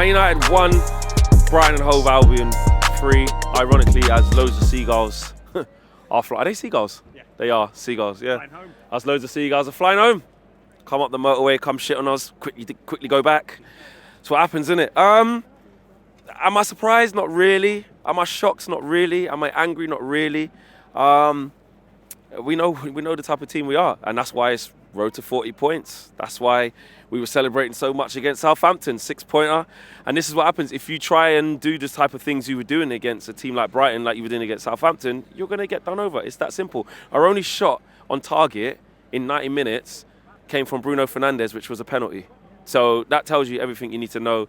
Man United 1, Brighton and Hove Albion 3. Ironically, as loads of seagulls are flying. Are they seagulls? Yeah. They are seagulls, yeah. Flying home. As loads of seagulls are flying home. Come up the motorway, come shit on us, quickly go back. That's what happens, isn't it? Am I surprised? Not really. Am I shocked? Not really. Am I angry? Not really. We know the type of team we are, and that's why it's road to 40 points. That's why we were celebrating so much against Southampton, 6-pointer. And this is what happens if you try and do the type of things you were doing against a team like Brighton, like you were doing against Southampton, you're going to get done over. It's that simple. Our only shot on target in 90 minutes came from Bruno Fernandes, which was a penalty. So that tells you everything you need to know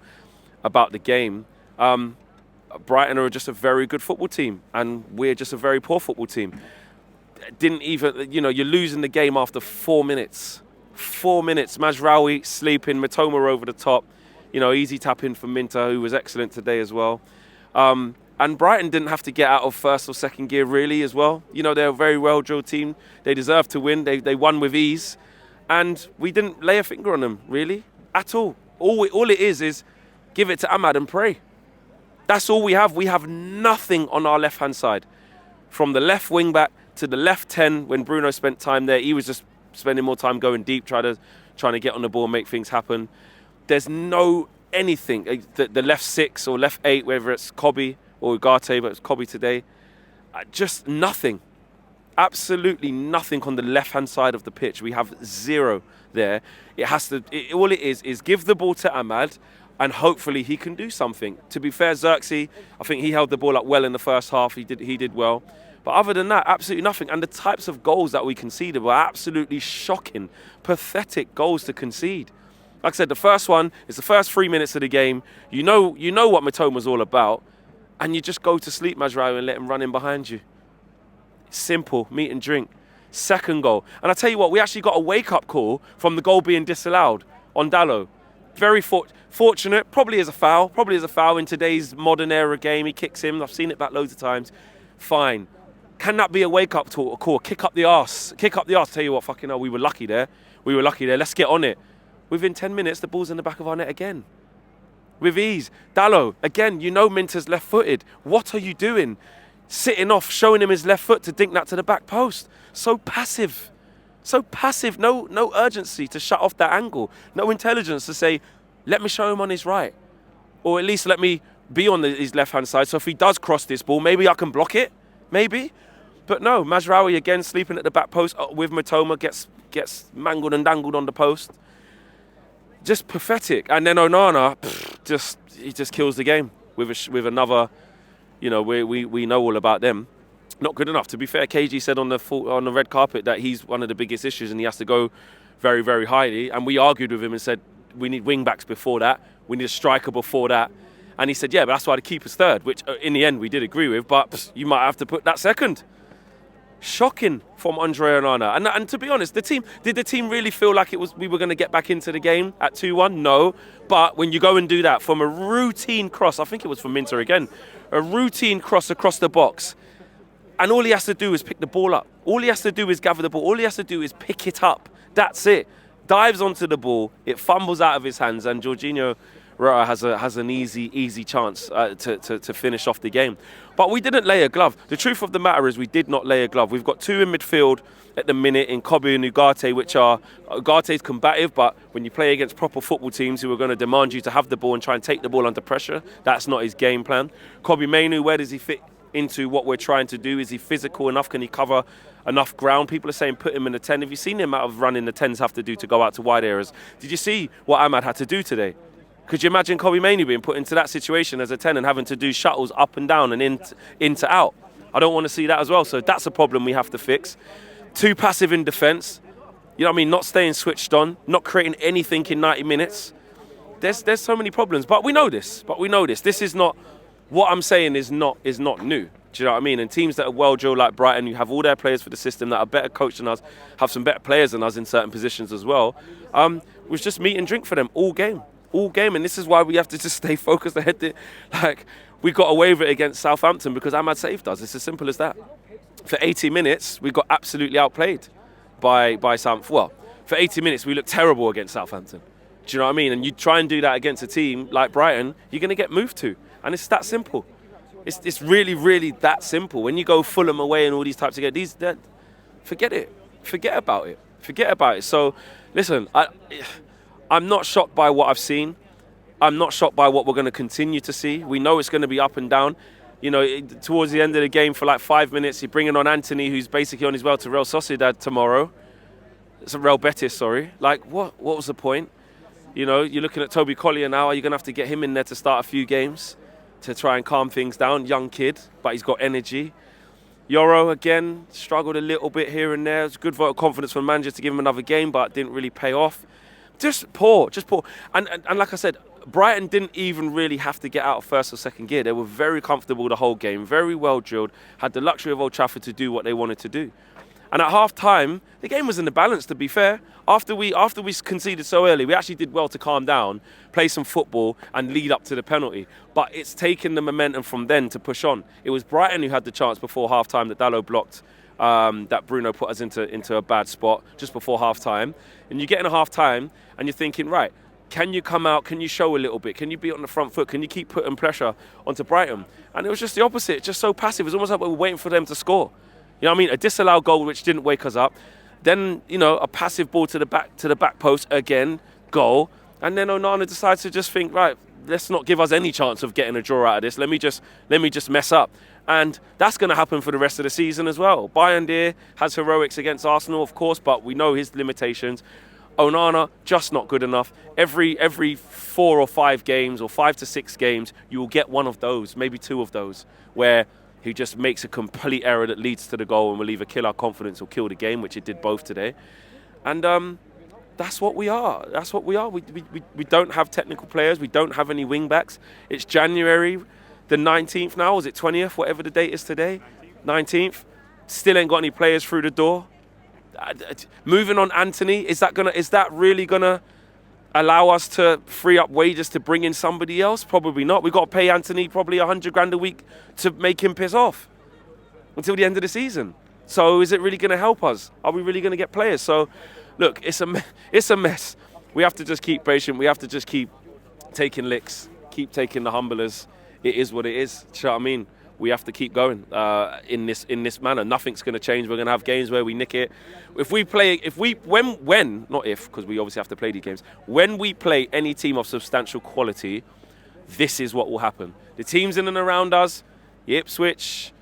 about the game. Brighton are just a very good football team, and we're just a very poor football team. Didn't even, you're losing the game after 4 minutes. 4 minutes. Mazraoui sleeping, Mitoma over the top. Easy tap in for Minter, who was excellent today as well. And Brighton didn't have to get out of first or second gear really as well. They're a very well-drilled team. They deserve to win. They won with ease. And we didn't lay a finger on them, really, at all. All it is give it to Ahmad and pray. That's all we have. We have nothing on our left-hand side. From the left wing-back to the left 10, when Bruno spent time there, he was just spending more time going deep, trying to get on the ball and make things happen. There's no anything. The left 6 or left 8, whether it's Kobe or Ugarte, but it's Kobe today. Just nothing. Absolutely nothing on the left-hand side of the pitch. We have zero there. All it is give the ball to Ahmad, and hopefully he can do something. To be fair, Xerxes, I think he held the ball up well in the first half. He did well. But other than that, absolutely nothing. And the types of goals that we conceded were absolutely shocking, pathetic goals to concede. Like I said, the first one is the first 3 minutes of the game. You know what Mitoma's all about, and you just go to sleep, Mazraoui, and let him run in behind you. Simple, meat and drink. Second goal. And I tell you what, we actually got a wake-up call from the goal being disallowed on Dalot. Very fortunate. Probably is a foul in today's modern era game. He kicks him. I've seen it back loads of times. Fine. Can that be a wake-up call? Kick up the arse. Tell you what, fucking hell, we were lucky there. Let's get on it. Within 10 minutes, the ball's in the back of our net again. With ease. Dalot, again, Minter's left-footed. What are you doing? Sitting off, showing him his left foot to dink that to the back post. So passive. No urgency to shut off that angle. No intelligence to say, let me show him on his right. Or at least let me be on his left-hand side. So if he does cross this ball, maybe I can block it. Maybe. But no, Mazraoui again sleeping at the back post with Mitoma, gets mangled and dangled on the post. Just pathetic. And then Onana, he just kills the game with another, we know all about them. Not good enough. To be fair, KG said on the red carpet that he's one of the biggest issues and he has to go very, very highly. And we argued with him and said, we need wing-backs before that. We need a striker before that. And he said, yeah, but that's why the keeper's third, which in the end we did agree with, but you might have to put that second. Shocking from Andre Onana. And to be honest, did the team really feel like we were going to get back into the game at 2-1? No. But when you go and do that from a routine cross, I think it was from Minter again, a routine cross across the box, and all he has to do is pick the ball up. All he has to do is gather the ball. All he has to do is pick it up. That's it. Dives onto the ball, it fumbles out of his hands, and Jorginho Rota has an easy chance to finish off the game. But we didn't lay a glove. The truth of the matter is we did not lay a glove. We've got two in midfield at the minute in Kobe and Ugarte, which are Ugarte's combative, but when you play against proper football teams who are going to demand you to have the ball and try and take the ball under pressure, that's not his game plan. Kobe Mainoo, where does he fit into what we're trying to do? Is he physical enough? Can he cover enough ground? People are saying put him in the 10. Have you seen the amount of running the 10s have to do to go out to wide areas? Did you see what Ahmad had to do today? Could you imagine Kobe Mainoo being put into that situation as a 10 and having to do shuttles up and down and in to out? I don't want to see that as well. So that's a problem we have to fix. Too passive in defence. You know what I mean? Not staying switched on. Not creating anything in 90 minutes. There's so many problems. But we know this. This is not... What I'm saying is not new. Do you know what I mean? And teams that are well drilled like Brighton, you have all their players for the system that are better coached than us, have some better players than us in certain positions as well. Was just meat and drink for them all game. And this is why we have to just stay focused ahead. We got away with it against Southampton because Ahmad saved us. It's as simple as that. For 80 minutes, we got absolutely outplayed by Southampton. Well, for 80 minutes, we looked terrible against Southampton. Do you know what I mean? And you try and do that against a team like Brighton, you're going to get moved to. And it's that simple. It's really, really that simple. When you go Fulham away and all these types of games, forget it. Forget about it. Forget about it. So, listen, I'm not shocked by what I've seen. I'm not shocked by what we're going to continue to see. We know it's going to be up and down. You know, towards the end of the game for like 5 minutes, you're bringing on Anthony, who's basically on his way to Real Sociedad tomorrow. It's a Real Betis, sorry. Like, what was the point? You know, you're looking at Toby Collier now. Are you going to have to get him in there to start a few games to try and calm things down? Young kid, but he's got energy. Yoro, again, struggled a little bit here and there. It's a good vote of confidence from the manager to give him another game, but didn't really pay off. Just poor. And like I said, Brighton didn't even really have to get out of first or second gear. They were very comfortable the whole game, very well drilled, had the luxury of Old Trafford to do what they wanted to do. And at half-time, the game was in the balance, to be fair. After we conceded so early, we actually did well to calm down, play some football, and lead up to the penalty. But it's taken the momentum from then to push on. It was Brighton who had the chance before half-time that Dalot blocked, that Bruno put us into a bad spot just before half-time. And you get in a half-time, and you're thinking, right, can you come out? Can you show a little bit? Can you be on the front foot? Can you keep putting pressure onto Brighton? And it was just the opposite, just so passive. It was almost like we were waiting for them to score. You know what I mean? A disallowed goal which didn't wake us up. Then, you know, a passive ball to the back post again, goal. And then Onana decides to just think, right, let's not give us any chance of getting a draw out of this. Let me just mess up. And that's going to happen for the rest of the season as well. Bayern has heroics against Arsenal, of course, but we know his limitations. Onana, just not good enough. Every 4 or 5 games, or 5 to 6 games, you will get one of those, maybe 2 of those, where he just makes a complete error that leads to the goal and will either kill our confidence or kill the game, which it did both today. And that's what we are. That's what we are. We don't have technical players. We don't have any wing-backs. It's January the 19th now. Was it 20th? Whatever the date is today. 19th. Still ain't got any players through the door. Moving on Anthony, is that really gonna allow us to free up wages to bring in somebody else? Probably not. We've got to pay Anthony probably 100 grand a week to make him piss off until the end of the season. So is it really going to help us? Are we really going to get players? So look, it's a mess. We have to just keep patient. We have to just keep taking licks, keep taking the humblers. It is what it is. Do you know what I mean? We have to keep going in this manner. Nothing's going to change. We're going to have games where we nick it. Because we obviously have to play these games. When we play any team of substantial quality, this is what will happen. The teams in and around us, Ipswich,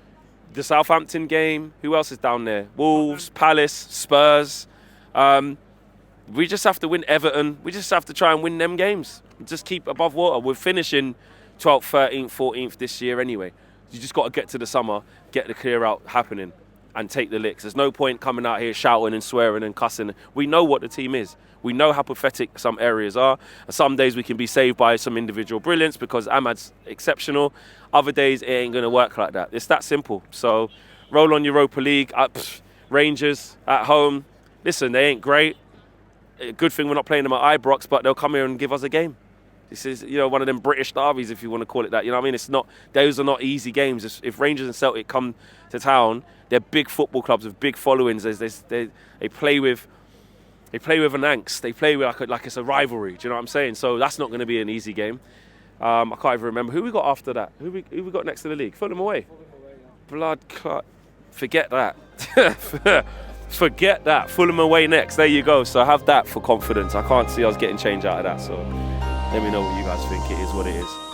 the Southampton game, who else is down there? Wolves, Palace, Spurs. We just have to win Everton. We just have to try and win them games. Just keep above water. We're finishing 12th, 13th, 14th this year anyway. You just got to get to the summer, get the clear out happening, and take the licks. There's no point coming out here shouting and swearing and cussing. We know what the team is. We know how pathetic some areas are. And some days we can be saved by some individual brilliance because Ahmad's exceptional. Other days it ain't going to work like that. It's that simple. So roll on Europa League. Rangers at home. Listen, they ain't great. Good thing we're not playing them at Ibrox, but they'll come here and give us a game. This is, one of them British derbies, if you want to call it that. You know what I mean? It's not; those are not easy games. If Rangers and Celtic come to town, they're big football clubs with big followings. They play with an angst. They play with like it's a rivalry. Do you know what I'm saying? So that's not going to be an easy game. I can't even remember who we got after that. Who we got next to the league? Fulham away. Blood clot. Forget that. Forget that. Fulham away next. There you go. So have that for confidence. I can't see us getting change out of that. So let me know what you guys think. It is what it is.